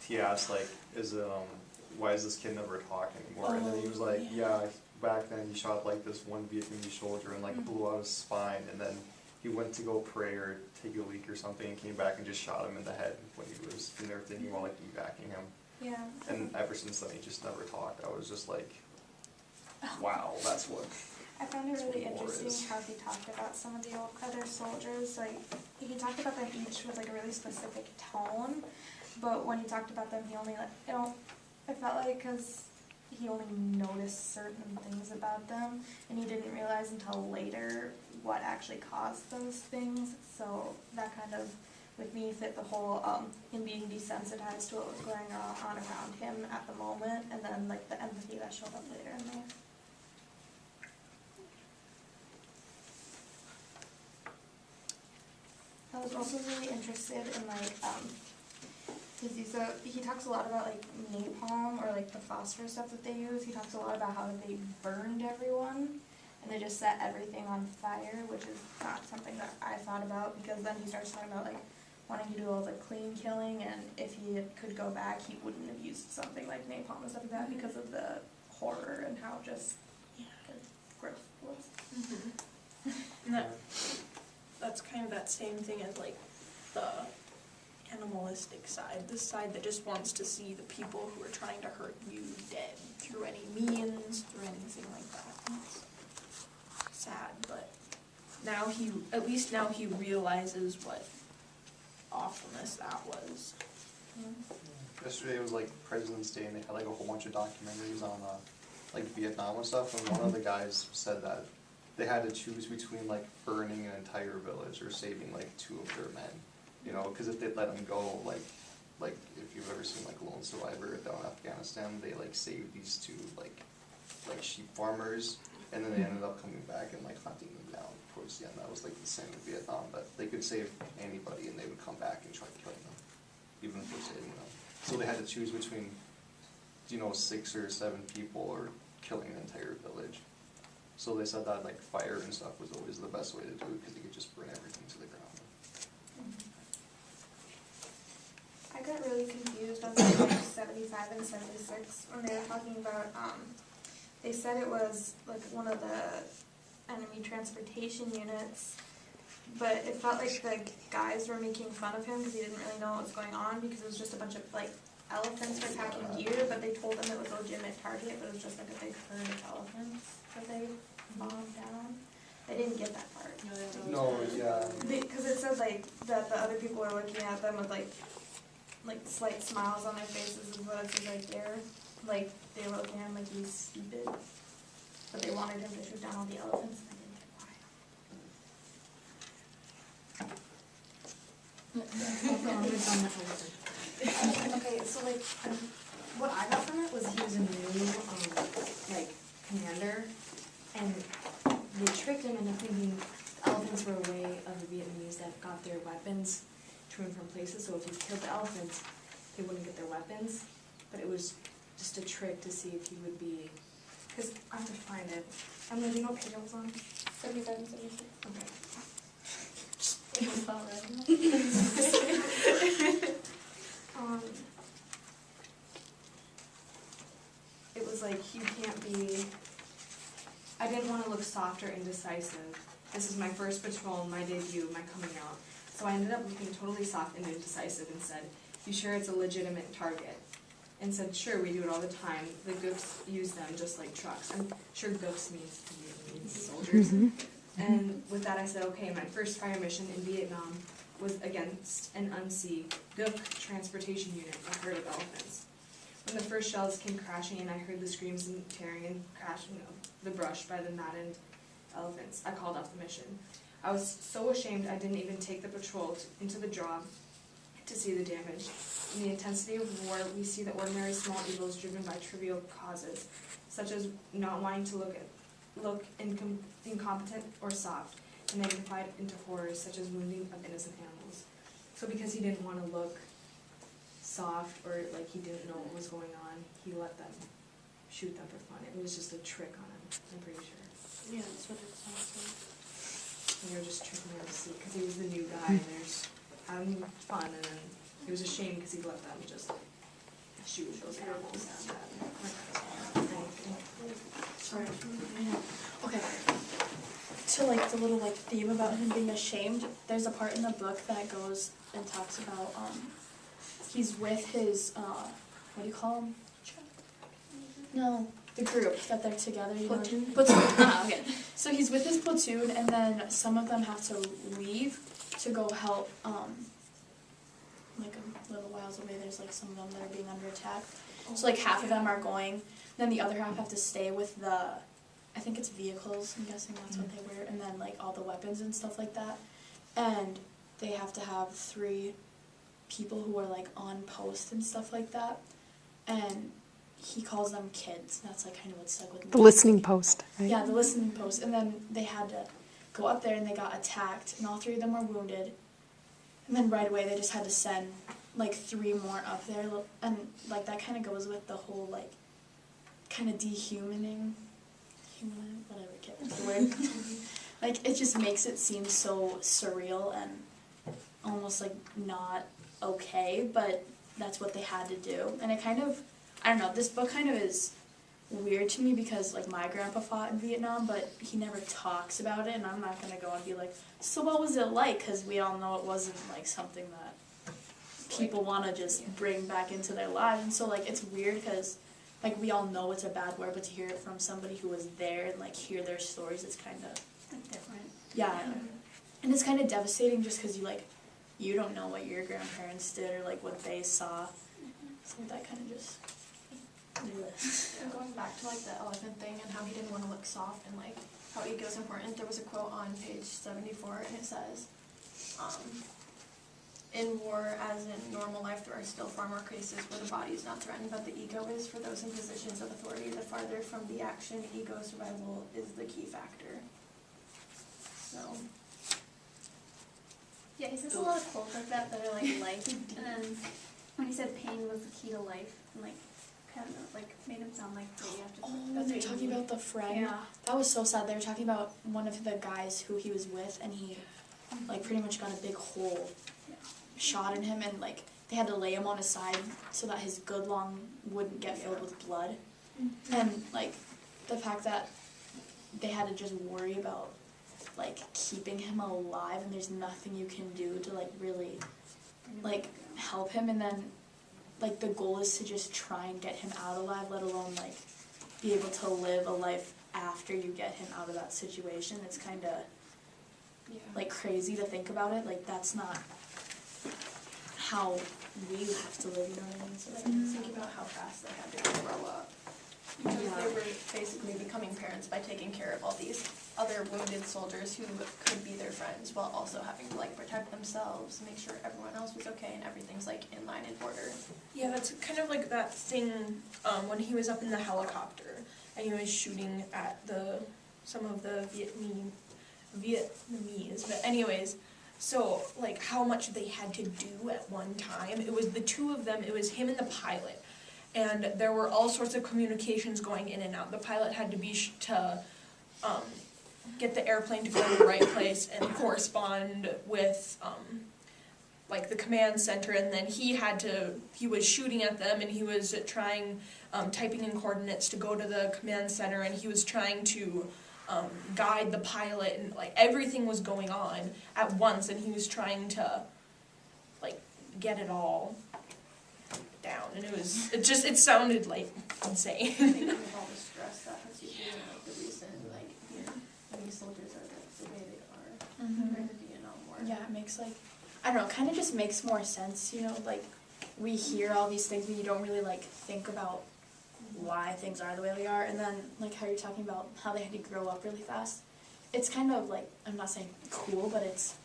he asked like, why is this kid never talk anymore? And then he was like, yeah, back then he shot like this one Vietnamese soldier and like blew out his spine, and then he went to go pray or take a leak or something and came back and just shot him in the head when he was in there thinking about like evacuating him. Yeah. And ever since then he just never talked. I was just like, wow, that's what. I found it really war interesting is. how he talked about some of the other soldiers. Like, he talked about them each with like a really specific tone, but when he talked about them, he only like, I felt like because he only noticed certain things about them, and he didn't realize until later what actually caused those things. So that kind of, with me, fit the whole him being desensitized to what was going on around him at the moment, and then like the empathy that showed up later in life. I was also really interested in like, because he talks a lot about like napalm or like the phosphorus stuff that they use. He talks a lot about how they burned everyone and they just set everything on fire, which is not something that I thought about, because then he starts talking about like wanting to do all the clean killing, and if he could go back, he wouldn't have used something like napalm and stuff like that because of the horror and how just gross it was. Mm-hmm. And that's kind of that same thing as like the animalistic side, the side that just wants to see the people who are trying to hurt you dead through any means, through anything like that. It's sad, but now at least now he realizes what awfulness that was. Yesterday was like President's Day and they had like a whole bunch of documentaries on like Vietnam and stuff, and one of the guys said that they had to choose between like burning an entire village or saving like 2 of their men, you know, because if they let them go, like if you've ever seen like Lone Survivor down in Afghanistan, they like saved these 2 like sheep farmers, and then they ended up coming back and like hunting them down towards the end. That was like the same in Vietnam, that they could save anybody and they would come back and try killing them, even if they're saving them. So they had to choose between, 6 or 7 people or killing an entire village. So they said that like fire and stuff was always the best way to do it because you could just burn everything to the ground. I got really confused on like 75 and 76 when they were talking about, they said it was like one of the enemy transportation units, but it felt like the guys were making fun of him because he didn't really know what was going on, because it was just a bunch of like elephants for packing gear, but they told them it was a legitimate target, but it was just like a big herd of elephants that they bombed down. I didn't get that part. No, yeah. Because it said like that the other people were looking at them with like slight smiles on their faces is what it says right there. Like they were looking at him like he's stupid. But they wanted him to shoot down all the elephants, and I didn't get why. Okay, so like, what I got from it was he was a new, like, commander, and they tricked him into thinking the elephants were a way of the Vietnamese that got their weapons to and from places, so if you killed the elephants, they wouldn't get their weapons, but it was just a trick to see if he would be, because I have to find it. I'm gonna do you know what page I was on? 75 and 76. Okay. It's about right. It was like, you can't be, I didn't want to look soft or indecisive. This is my first patrol, my debut, my coming out. So I ended up looking totally soft and indecisive and said, you sure it's a legitimate target? And said, sure, we do it all the time. The Gooks use them just like trucks. I'm sure Gooks means soldiers. And with that I said, okay, my first fire mission in Vietnam was against an unseen Gook transportation unit, a herd of elephants. When the first shells came crashing and I heard the screams and tearing and crashing of the brush by the maddened elephants, I called off the mission. I was so ashamed I didn't even take the patrol into the job to see the damage. In the intensity of war, we see the ordinary small evils driven by trivial causes, such as not wanting to look incompetent or soft, and magnified into horrors such as wounding of innocent animals. So because he didn't want to look soft or like he didn't know what was going on, he let them shoot them for fun. It was just a trick on him, I'm pretty sure. Yeah, that's what it sounds like. And they were just tricking him to see, because he was the new guy, and they're just having fun, and then he was ashamed because he let them just shoes, those animals. Sorry. I know. Okay. To like the little like theme about him being ashamed, there's a part in the book that goes and talks about he's with his what do you call them? No, the group that they're together. You Platoon? Know? Platoon. Ah, okay. So he's with his platoon, and then some of them have to leave to go help. Like a little whiles away, there's like some of them that are being under attack. So like half of them are going, then the other half have to stay with the, I think it's vehicles, I'm guessing that's what they wear, and then like all the weapons and stuff like that. And they have to have 3 people who are like on post and stuff like that. And he calls them kids. That's like kind of what's stuck with me. The listening post, right? Yeah, the listening post. And then they had to go up there and they got attacked, and all 3 of them were wounded. And then right away they just had to send like 3 more up there, and like that kind of goes with the whole like kind of whatever, can't remember the word. Like it just makes it seem so surreal and almost like not okay, but that's what they had to do. And it kind of, I don't know, this book kind of is weird to me because like my grandpa fought in Vietnam, but he never talks about it, and I'm not gonna go and be like, so what was it like? Because we all know it wasn't like something that people want to just bring back into their lives. And so like it's weird because like we all know it's a bad word, but to hear it from somebody who was there and like hear their stories, it's kind of Different. yeah. And it's kind of devastating just because you don't know what your grandparents did or like what they saw, so that kind of just. And going back to like the elephant thing and how he didn't want to look soft and like how ego is important, there was a quote on page 74 and it says, in war as in normal life there are still far more cases where the body is not threatened but the ego is. For those in positions of authority, the farther from the action, ego survival is the key factor. So Yeah, he says a lot of quotes like that are like life, and then when he said pain was the key to life, and like kind of like made him sound like you have to. Oh, they're talking about the friend. Yeah. That was so sad. They were talking about one of the guys who he was with, and he, like, pretty much got a big hole shot in him, and like they had to lay him on his side so that his good lung wouldn't get filled with blood, and like the fact that they had to just worry about like keeping him alive, and there's nothing you can do to like really like help him, and then like the goal is to just try and get him out alive, let alone like be able to live a life after you get him out of that situation. It's kind of like crazy to think about it. Like that's not how we have to live, you know what I mean? So like, think about how fast they had to grow up. Because they were basically becoming parents by taking care of all these other wounded soldiers who could be their friends while also having to like protect themselves, make sure everyone else was okay and everything's like in line and order. yeah, that's kind of like that thing when he was up in the helicopter and he was shooting at some of the Vietnamese. But anyways, so like how much they had to do at one time. It was the 2 of them. It was him and the pilot. And there were all sorts of communications going in and out. The pilot had to be to get the airplane to go in the right place and correspond with like the command center. And then he was shooting at them, and he was trying, typing in coordinates to go to the command center, and he was trying to guide the pilot, and like everything was going on at once, and he was trying to like get it all down, and it sounded like insane. Thinking of all the stress that has to do with the reason like these soldiers are the way they are during the Vietnam War. Yeah, it makes like, I don't know, kind of just makes more sense, you know, like we hear all these things and you don't really like think about why things are the way they are, and then like how you're talking about how they had to grow up really fast. It's kind of like, I'm not saying cool, but it's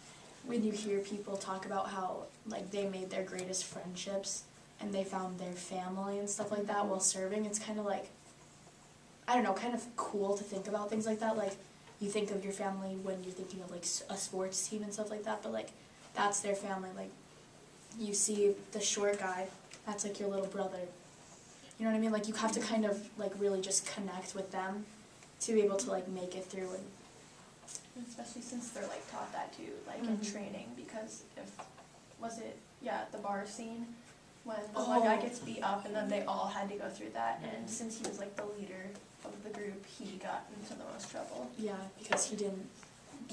when you hear people talk about how like they made their greatest friendships and they found their family and stuff like that while serving. It's kind of like, I don't know, kind of cool to think about things like that. Like you think of your family when you're thinking of like a sports team and stuff like that, but like that's their family. Like you see the short guy, that's like your little brother. You know what I mean? Like you have to kind of like really just connect with them to be able to like make it through. And Especially since they're like taught that too, like in training, because the bar scene, when the one guy gets beat up, and then they all had to go through that, and since he was like the leader of the group, he got into the most trouble. Yeah, because he didn't,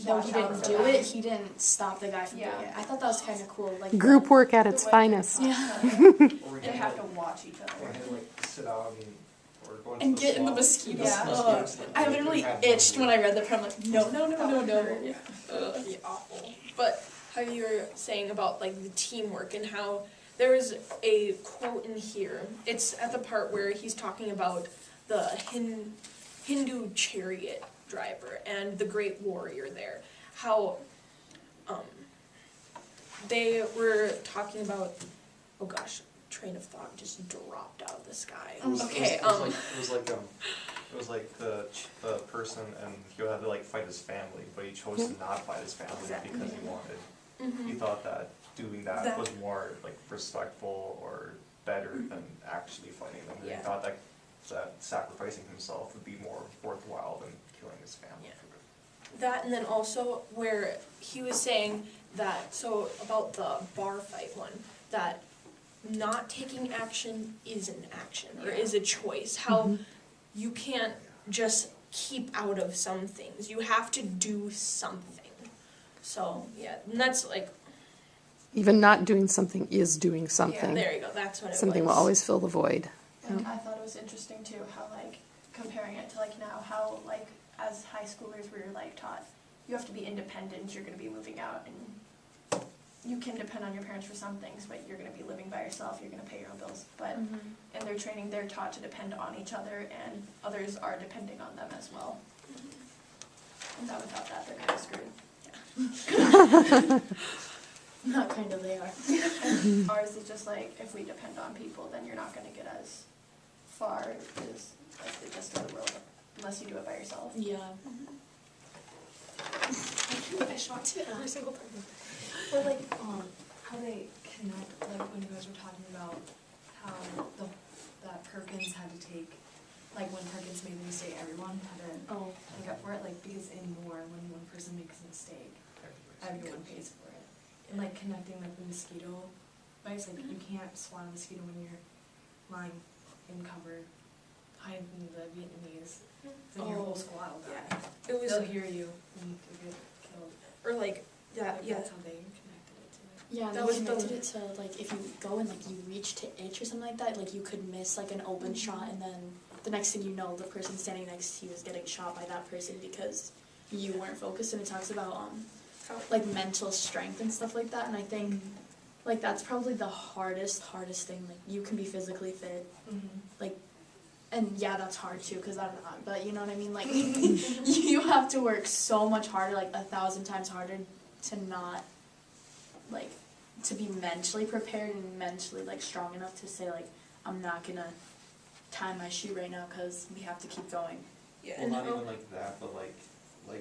Watch he out didn't for do them. it, he didn't stop the guy from doing Yeah. it. I thought that was kind of cool, like. Group work at The its way they finest. talk Yeah. to them, Or we They had, have like, to watch each or other. had like sit out, or go into And the get in the swamp. mosquitoes. Yeah. Ugh. I literally itched when I read the part. I'm like, no, no, no, no, no. hurt. Yeah. Ugh, yeah, awful. But how you were saying about like the teamwork and how there is a quote in here. It's at the part where he's talking about the Hindu chariot driver and the great warrior there. How they were talking about, oh gosh, train of thought just dropped out of the sky. It was, Okay, it was like the person, and he would have to like fight his family, but he chose to not fight his family Exactly. because he wanted. Mhm. He thought that doing that That- was more like respectful or better than actually fighting them. And Yeah. he thought that sacrificing himself would be more worthwhile than killing his family. Yeah. That, and then also where he was saying that, so about the bar fight one, that not taking action is an action, or is a choice. How you can't just keep out of some things. You have to do something. So, yeah, and that's like, Even not doing something is doing yeah, something. there you go, that's what it was. Something will always fill the void. Like, I thought it was interesting too, how like, comparing it to like now, how like, as high schoolers, we were like taught, you have to be independent, you're gonna be moving out, and you can depend on your parents for some things, but you're gonna be living by yourself, you're gonna pay your own bills. But in their training, they're taught to depend on each other, and others are depending on them as well. And that without that, they're kind of screwed. Not kind of, they are. And ours is just like, if we depend on people, then you're not gonna get as far as like the rest of the world, unless you do it by yourself. Yeah. I shocked it every single time. Or like, how they connect, like when you guys were talking about how that Perkins had to take, like when Perkins made the mistake, everyone had to Oh. make up for it, like because in war, when one person makes a mistake, everyone pays for it. And like connecting like the mosquito bites, like you can't swat a mosquito when you're lying in cover, hiding from the Vietnamese, then your whole squad will die. It was, They'll hear you and you get killed. or like, that, Like, yeah. that's how they connected it to it. Yeah, That that was was the- connected it to like if you go and like you reach to itch or something like that, like you could miss like an open shot, and then the next thing you know, the person standing next to you is getting shot by that person because you weren't focused. And it talks about like mental strength and stuff like that. And I think like that's probably the hardest thing. Like you can be physically fit, like, and yeah, that's hard too because I'm not. But you know what I mean? Like you have to work so much harder, like 1,000 times harder, to not like to be mentally prepared and mentally like strong enough to say like I'm not gonna tie my shoe right now because we have to keep going. Yeah, Well, and not how- even like that, but like when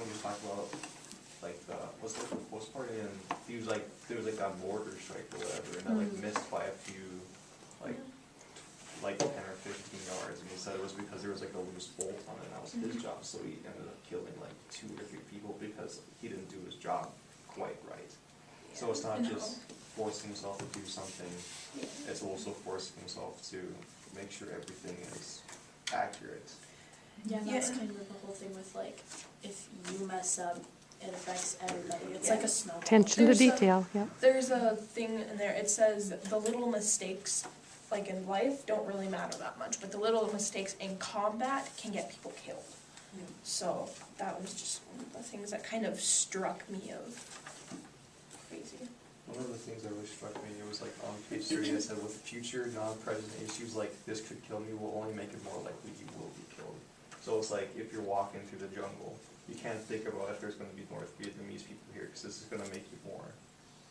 you talk about like what's the post party, and he was like there was like that mortar strike or whatever, and that like missed by a few like 10 or 15 yards, and he said it was because there was like a loose bolt on it, and that was his job, so he ended up killing like 2 or 3 people because he didn't do his job quite right. So it's not And just forcing himself to do something, it's also forcing himself to make sure everything is accurate. Yeah, and Yeah. that's kind of the whole thing with like if you mess up, it affects everybody. It's Yeah. like a snowball. Attention to There's a- detail, yep. There's a thing in there, it says the little mistakes, like in life, don't really matter that much, but the little mistakes in combat can get people killed. Yeah. So that was just one of the things that kind of struck me of crazy. One of the things that really struck me, it was like on page 30, it said, with future non-present issues like this could kill me will only make it more likely you will be killed. So it's like if you're walking through the jungle, you can't think about if there's going to be North Vietnamese people here, because this is going to make you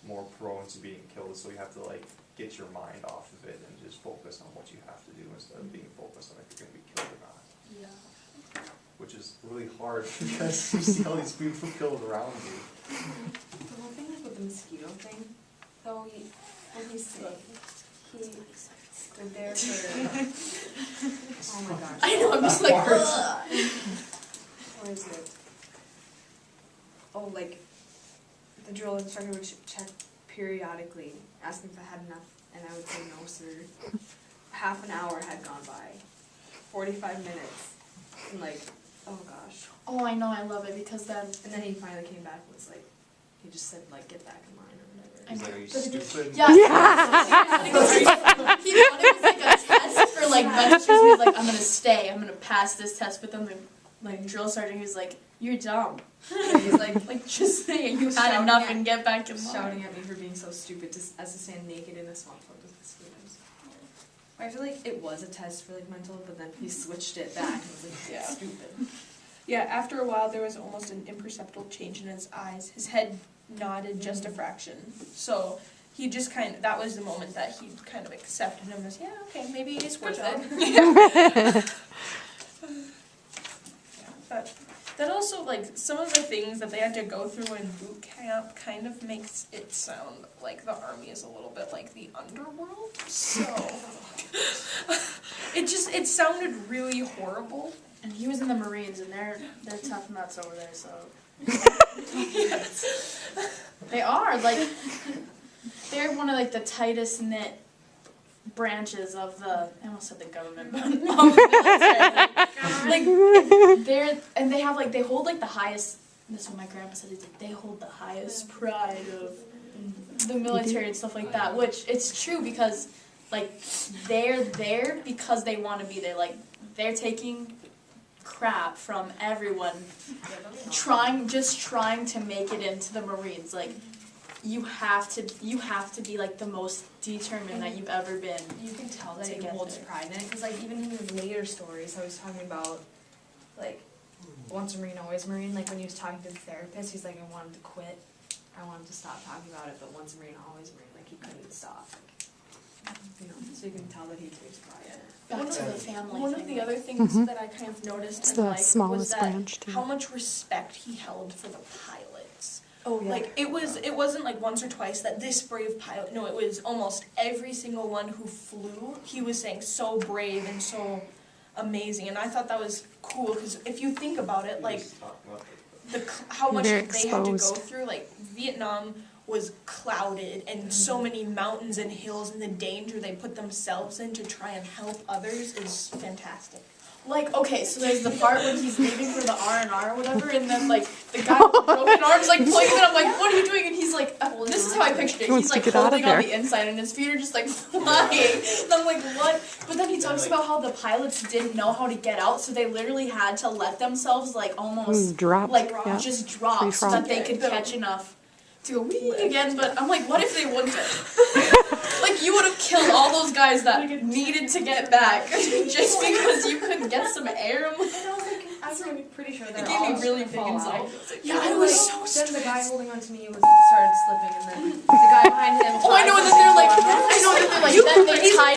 more prone to being killed. So you have to like get your mind off of it and just focus on what you have to do instead of being focused on if you're going to be killed or not. Yeah. Which is really hard because you see all these people killed around you. The whole thing like with the mosquito thing, though, when he's sick, he stood there for, oh my gosh. I know, I'm just like, Where is it? Oh, like, the drill instructor would check periodically, ask me if I had enough And I would say, no, sir. Half an hour had gone by, 45 minutes, and like, oh gosh. Oh, I know, I love it because then And then he finally came back and was like, he just said like, get back in line or whatever. He's like, are you stupid? yeah. He wanted to take a test for like registers. He was like, I'm gonna stay. I'm gonna pass this test. But then the like drill sergeant, he was like, you're dumb. And he's like Just say it. You had Shouting enough at- and get back in line. shouting at me for being so stupid as to stand naked in a swamp filled with mosquitoes. I feel like it was a test for like mental, but then he switched it back and was like, Yeah. stupid. Yeah, after a while, there was almost an imperceptible change in his eyes. His head nodded just a fraction. So he just that was the moment that he kind of accepted him as, yeah, okay, maybe it's worth it. But that also, like, some of the things that they had to go through in boot camp kind of makes it sound like the Army is a little bit like the underworld. So it sounded really horrible. And he was in the Marines, and they're tough nuts over there. So they are like they're one of like the tightest knit branches of the. I almost said the government, but of the military. Like they have like they hold like the highest. This is what my grandpa said. They hold the highest pride of the military and stuff like that. Which it's true because like they're there because they want to be there. Like they're taking crap from everyone trying to make it into the Marines. Like you have to be like the most determined that you've ever been. You can tell that To he get holds there. pride in it, because like even in his later stories, I was talking about like once a Marine, always Marine. Like when he was talking to the therapist, he's like, I wanted to quit, I wanted to stop talking about it, but once a Marine, always Marine. Like he couldn't stop. You know, so you can tell that he takes pride in it. Back to the family. One thing. of the other things that I kind of noticed It's in the life was smallest that branch, too. how much respect he held for the pilots. Oh Like it wasn't like once or twice that this brave pilot. No, it was almost every single one who flew. He was saying so brave and so amazing, and I thought that was cool because if you think about it, like how much They're they had to go exposed. through. Like Vietnam was clouded and so many mountains and hills, and the danger they put themselves in to try and help others is fantastic. Like, okay, so there's the part when he's leaving for the R&R or whatever, and then, like, the guy with the broken arm's, like, pulling him in. I'm like, what are you doing? And he's like, this is how I pictured it. He wants He's, like, to get out of holding on there. the inside, and his feet are just, like, flying. And I'm like, what? But then he talks about how the pilots didn't know how to get out, so they literally had to let themselves, like, almost, Drop. like, Yeah. just drop Free so fall. that they could catch enough to go wee again. But I'm like, what if they wouldn't have? Like, you would have killed all those guys that needed to get back just because you couldn't get some air. I'm like, I'm pretty sure it they're gave all me really big fall anxiety. out. Yeah, I And, was like, so Then the guy stressed. holding on to me started slipping, and then the guy behind him. Oh, I know, and then they're like, I know, and then they're like, then they tied